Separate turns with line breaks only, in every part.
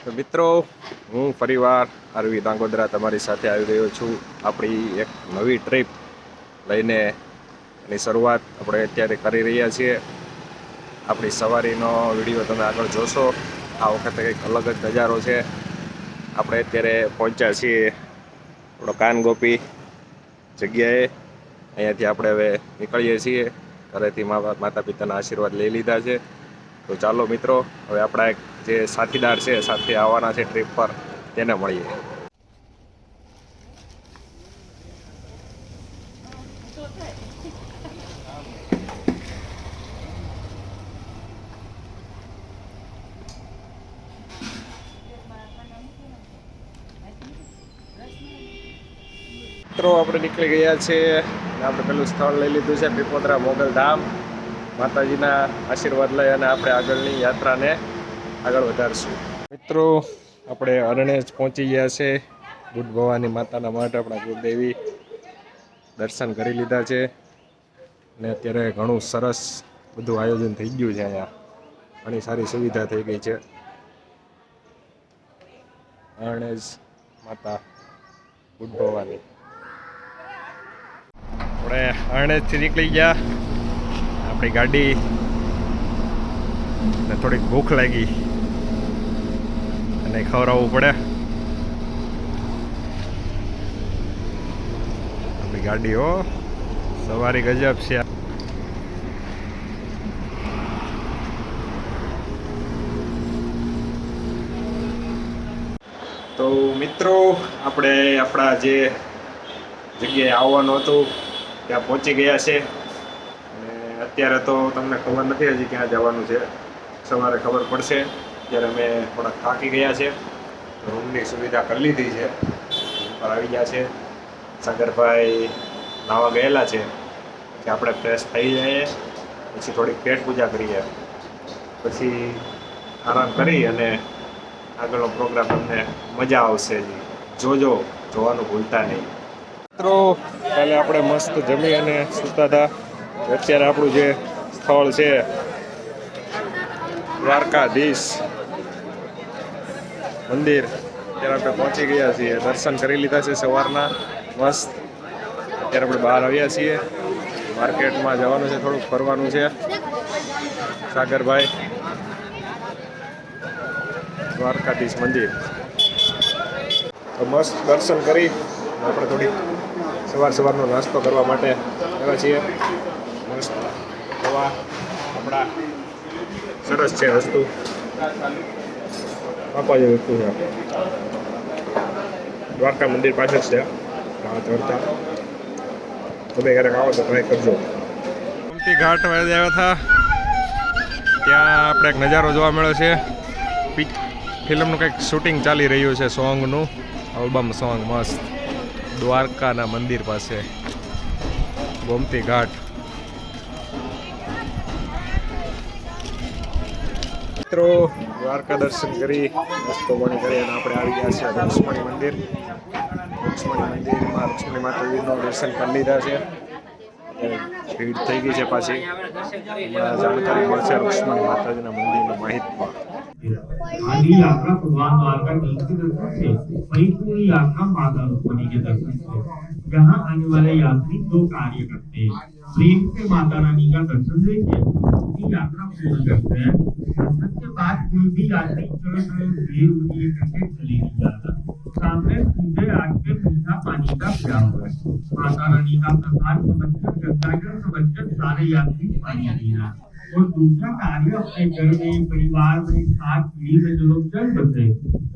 તો મિત્રો, હું ફરીવાર આરવી દાંગોદરા તમારી સાથે આવી રહ્યો છું. આપણી એક નવી ટ્રીપ લઈને એની શરૂઆત આપણે અત્યારે કરી રહ્યા છીએ. આપણી સવારીનો વિડીયો તમે આગળ જોશો. આ વખતે કંઈક અલગ જ નજારો છે. આપણે અત્યારે પહોંચ્યા છીએ આપણો કાનગોપી જગ્યાએ. અહીંયાથી આપણે હવે નીકળીએ છીએ. ઘરેથી માતા પિતાના આશીર્વાદ લઈ લીધા છે. તો ચાલો મિત્રો, હવે આપણા એક જે સાથીદાર છે, સાથે આવવાના છે ટ્રીપ પર, તેને મળીએ. મિત્રો, આપણે નીકળી ગયા છીએ. આપણે પેલું સ્થળ લઈ લીધું છે, પીપોદરા મોગલ ધામ. માતાજીના આશીર્વાદ લઈ અને આપણે આગળની યાત્રાને આગળ વધારશું. મિત્રો, આપણે અરણેજ પહોંચી ગયા છે. બુદ્ધ ભવાની માતાના મઠ, આપણા કુળદેવી દર્શન કરી લીધા છે. અને અત્યારે ઘણું સરસ બધું આયોજન થઈ ગયું છે. અહીંયા ઘણી સારી સુવિધા થઈ ગઈ છે. અરણેજ માતા બુદ્ધ ભવાની. આપણે અરણેજથી નીકળી ગયા. આપણી ગાડી ને થોડીક ભૂખ લાગી અને ખવડાવવું પડે. આપણી ગાડીઓ સવારી ગજબ છે. તો મિત્રો, આપણે આપણા જે જગ્યાએ આવવાનું હતું ત્યાં પહોંચી ગયા છે. અને અત્યારે તો તમને ખબર નથી હજી ક્યાં જવાનું છે. સવારે ખબર પડશે. અત્યારે અમે થોડાક થાકી ગયા છે. રૂમની સુવિધા કરી લીધી છે. રૂમ પર આવી ગયા છે. સાગરભાઈ નાવા ગયેલા છે. પછી આપણે ફ્રેશ થઈ જઈએ, પછી થોડીક પેટ પૂજા કરીએ, પછી આરામ કરી અને આગળનો પ્રોગ્રામ તમને મજા આવશે. જોવાનું ભૂલતા નહીં. મિત્રો, કાલે આપણે મસ્ત જમી અને સૂતા હતા. અત્યારે આપણું જે સ્થળ છે, દ્વારકાધીશ મંદિર, અત્યારે આપણે પહોંચી ગયા છીએ. દર્શન કરી લીધા છે સવારના મસ્ત. અત્યારે આપણે બહાર આવ્યા છીએ. માર્કેટમાં જવાનું છે, થોડુંક ફરવાનું છે. સાગરભાઈ, દ્વારકાધીશ મંદિર. તો મસ્ત દર્શન કરી આપણે થોડીક સવારનો નાસ્તો કરવા માટે આવ્યા છીએ. મસ્ત હવા, કપડા સરસ છે. વસ્તુ આપવા જેવી વસ્તુ છે. દ્વારકા મંદિર પાસે જ છે. ચડતા તમે ક્યારેક આવો તો ટ્રાય કરજો. ગોમતી ઘાટ આવ્યા હતા. ત્યાં આપણે એક નજારો જોવા મળ્યો છે. ફિલ્મનું કંઈક શૂટિંગ ચાલી રહ્યું છે, સોંગનું આલ્બમ સોંગ. મસ્ત દ્વારકાના મંદિર પાસે ગોમતી ઘાટ. મિત્રો, દ્વારકા દર્શન કરી, રસ્તો પાણી કરી અને આપણે આવી ગયા છે રુક્ષ્મણી મંદિર. રુક્ષ્મણી મંદિરમાં રુક્ષ્મણી માતાજીનું દર્શન કરી લીધા છે. ભીડ થઈ ગઈ છે પાછી. હમણાં જાણકારી મળશે રુક્ષ્મણી માતાજીના મંદિરની માહિતીમાં.
आधी यात्रा भगवान द्वारकाधीश के दर्शन से, वही पूरी यात्रा माता रुक्मिणी के दर्शन से। यहाँ आने वाले यात्री दो कार्य करते हैं: प्रेम से माता रानी का दर्शन लेके उनकी यात्रा पूर्ण करते हैं। दर्शन के बाद कोई भी यात्री चलो देर होती है करके चले नहीं जाता। सामने सीधे आके मीठा पानी का पिया हुआ है। माता रानी का प्रसाद समझकर, गंगाजल समझकर सारे यात्री पानी पीना। और दूसरा कार्य, अपने घर में, परिवार में, साथ पीढ़ी में जो लोग चल बसे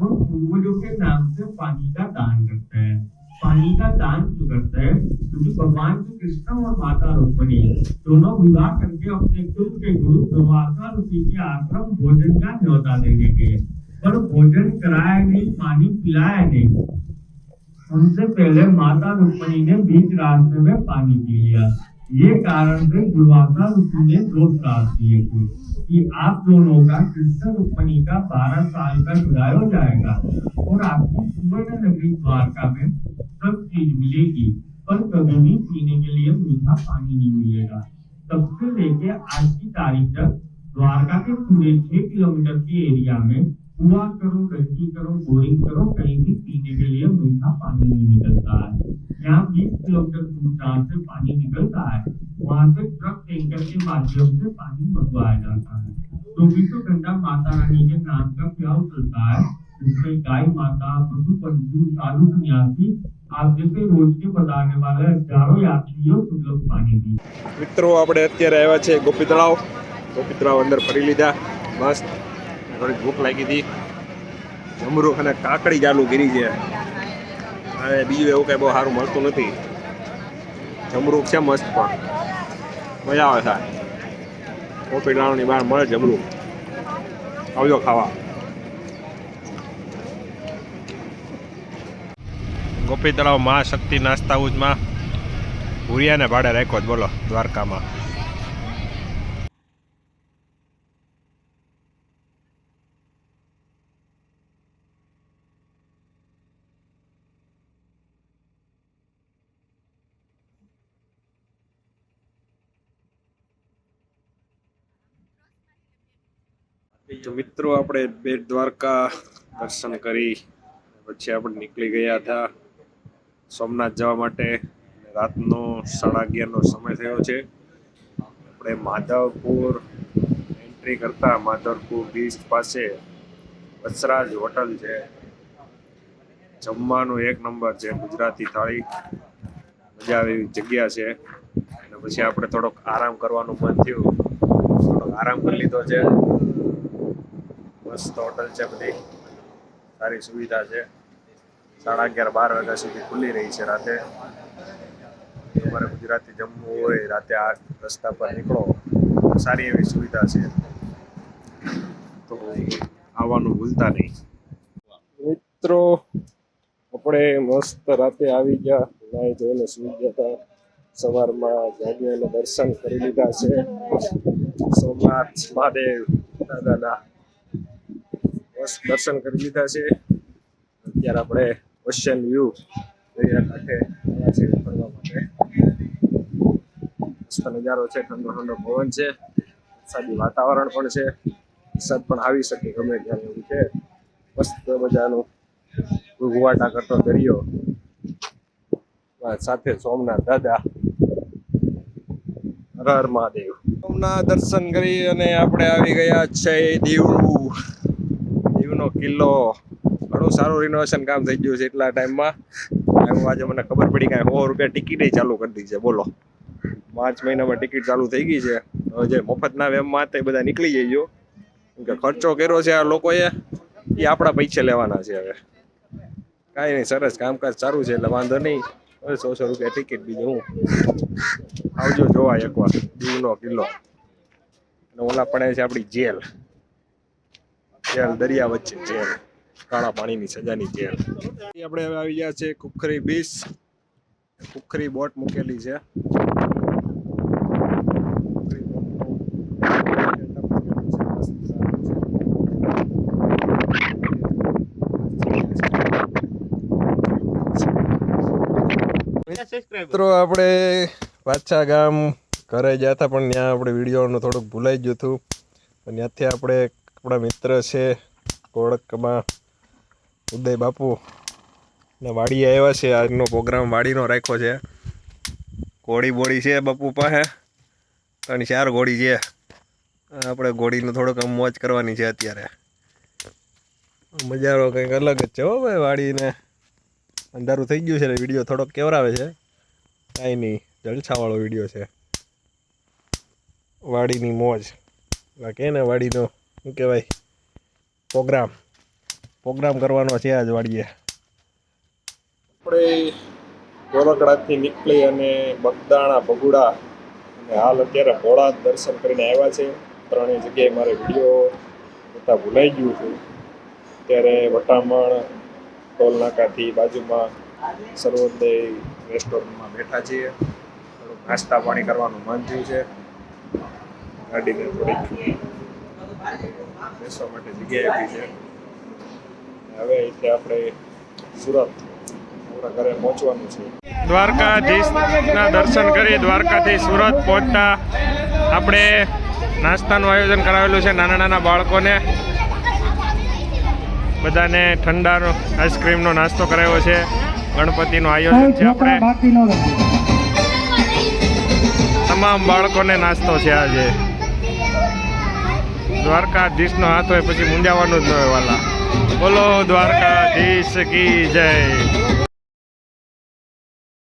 उन पूर्वजों के नाम से पानी का दान करते हैं। पानी का दान क्यों करते हैं? क्योंकि भगवान श्री कृष्ण और माता रुक्मिणी दोनों विवाह करके अपने कुल के गुरु दुर्वासा ऋषि के आश्रम भोजन का न्योता देने गए, पर भोजन कराया नहीं, पानी पिलाया नहीं। उनसे पहले माता रुक्मिणी ने बीच रास्ते में पानी पी लिया। ये कारण से दुर्वासा ऋषि ने दो श्राप दिए थे कि आप दोनों का, कृष्ण रुक्मिणी का 12 साल का विदाई हो जाएगा और आपकी सुवर्ण नगरी द्वारका में सब चीज मिलेगी, पर कभी भी पीने के लिए मीठा पानी नहीं मिलेगा। तब से लेके आज की तारीख तक द्वारका के पूरे 6 किलोमीटर के एरिया में कुआं करो, टंकी करो, बोरिंग करो, कहीं भी पीने के लिए मीठा पानी नहीं निकलता है। यहाँ 20 किलोमीटर दूर जहाँ से पानी निकलता है वहाँ से ट्रक टैंकर के माध्यम से पानी मंगवाया जाता है। 24 घंटा माता रानी के नाम का प्याव चलता है, जिसमें गाय माता, पशु पंछी, साधु सन्यासी आप जैसे रोज के बताने वाले हजारों यात्रियों सुलभ पानी भी।
મિત્રો આપણે અત્યારે આવ્યા છે ગોપી તળાવ અંદર ફરી લીધા મસ્ત. થોડી ભૂખ લાગી હતી. જમરૂખ અને કાકડી ચાલુ કરી છે. હવે બીજું એવું કંઈ બહુ સારું મળતું નથી. જમરૂખ છે મસ્ત પણ મજા આવે થાય. ગોપી તળાવની બહાર મળે જમરૂખ. આવજો ખાવા. ગોપી તળાવ મહાશક્તિ નાસ્તા હાઉસમાં ભૂરિયાને ભાડે રાખ્યો જ બોલો દ્વારકામાં. તો મિત્રો આપણે બેટ દ્વારકા દર્શન કરી પછી આપણે નીકળી ગયા હતા સોમનાથ જવા માટે. રાતનો 11:30નો સમય થયો છે. આપણે માધવપુર એન્ટ્રી કરતા માધવપુર બીચ પાસે વસરાજ હોટલ છે. જમવાનું એક નંબર છે, ગુજરાતી થાળી. મજા આવે એવી જગ્યા છે. અને પછી આપણે થોડોક આરામ કરવાનું મન થયું, થોડોક આરામ કરી લીધો છે. મસ્ત હોટલ છે, બધી સારી સુવિધા છે. 11:30-12 વાગ્યા સુધી ખુલ્લી રહી છે રાતે. તમારે ગુજરાતી જમવું હોય રાતે આ રસ્તા પર નીકળો, સારી એવી સુવિધા છે, તો આવવાનું ભૂલતા નહીં. મિત્રો આપણે મસ્ત રાતે આવી ગયા, નાહી ધોઈને સૂઈ ગયા હતા. સવારમાં જાગી અને દર્શન કરી લીધા છે સોમનાથ મહાદેવ દાદાના. મસ્ત દર્શન કરી લીધા છે. અત્યારે આપણે ઓશિયન વ્યૂ દરિયા કાંઠે આવ્યા છે ફરવા માટે. મસ્ત નજારો છે, ઠંડો ઠંડો પવન છે, વરસાદી વાતાવરણ પણ છે. વરસાદ પણ આવી શકે ગમે ત્યારે એવું છે. મસ્ત મજાનું ઘૂઘવાટા કરતો દરિયો, સાથે સોમનાથ દાદા. હર હર મહાદેવ. સોમનાથ દર્શન કરી અને આપણે આવી ગયા છે દીવનો કિલ્લો. ઘણું સારું રિનોવેશન કામ થઈ ગયું છે એટલા ટાઈમમાં. આજે મને ખબર પડી કે 100 રૂપિયા ટિકિટ ચાલુ કરી દીધી છે બોલો. માર્ચ મહિનામાં ટિકિટ ચાલુ થઈ ગઈ છે. હવે જે મફતના વેમમાં હતા એ બધા નીકળી જઈજો, કેમ કે ખર્ચો કર્યો છે આ લોકોએ, એ આપણા પૈસે લેવાના છે. હવે કાંઈ નહીં, સરસ કામકાજ સારું છે એટલે વાંધો નહીં. હવે 100 રૂપિયા ટિકિટ, બીજું હું. આવજો જોવા એકવાર દીવનો કિલ્લો. અને ઓલા પડે છે આપણી જેલ, દરિયા વચ્ચે જેલ, કાળા પાણીની સજાની જેલ. આપણે હવે આવી ગયા છે કુખરી બીચ. કુખરી બોટ મૂકેલી છે. મિત્રો આપણે પાછા ગામ ઘરે ગયા હતા, પણ ત્યાં આપણે વિડીયોનું થોડુંક ભૂલાઈ ગયું હતું. અને ત્યાંથી આપણે આપણા મિત્ર છે કોળકમાં ઉદય બાપુ ને વાડીએ આવ્યા છે. આજનો પ્રોગ્રામ વાડીનો રાખ્યો છે. ઘોડી બોડી છે બાપુ પાસે, 3-4 ઘોડી છે. આપણે ઘોડીનું થોડુંક આમ મોજ કરવાની છે અત્યારે. મજારો કંઈક અલગ જ છે હો ભાઈ. વાડીને અંધારું થઈ ગયું છે, વિડીયો થોડોક કેવરાવે છે. કાંઈ નહીં, જલસાવાળો વિડીયો છે. વાડીની મોજ કે ને, વાડીનો શું કહેવાય, પ્રોગ્રામ કરવાનો છે આજ વાડીએ. આપણે ગોરકડાથી નીકળી અને બગદાણા, ભગુડા અને હાલ અત્યારે ભોળા દર્શન કરીને આવ્યા છે. 3 જગ્યાએ મારે વિડીયો બધા ભૂલાઈ ગયું છે. અત્યારે વટામણ ટોલ નાકાથી બાજુમાં સર્વોદય રેસ્ટોરન્ટમાં બેઠા છીએ. થોડુંક નાસ્તા પાણી કરવાનું મન થયું છે. ગાડીને થોડીક બેસવા માટે જગ્યાએ આપી છે. હવે એટલે આપણે સુરત આપણા ઘરે પહોંચવાનું છે. દ્વારકાધીશના દર્શન કરી દ્વારકાથી સુરત પહોંચતા આપણે નાસ્તાનું આયોજન કરાવેલું છે નાના નાના બાળકોને. બધાને ઠંડાનો આઈસ્ક્રીમનો નાસ્તો કરાવ્યો છે. ગણપતિનું આયોજન છે. આપણે તમામ બાળકોને નાસ્તો છે આજે. દ્વારકાધીશનો હાથ હોય પછી મૂંઝાવાનું જ ન હોય વાલા. બોલો દ્વારકાધીશ કી જય.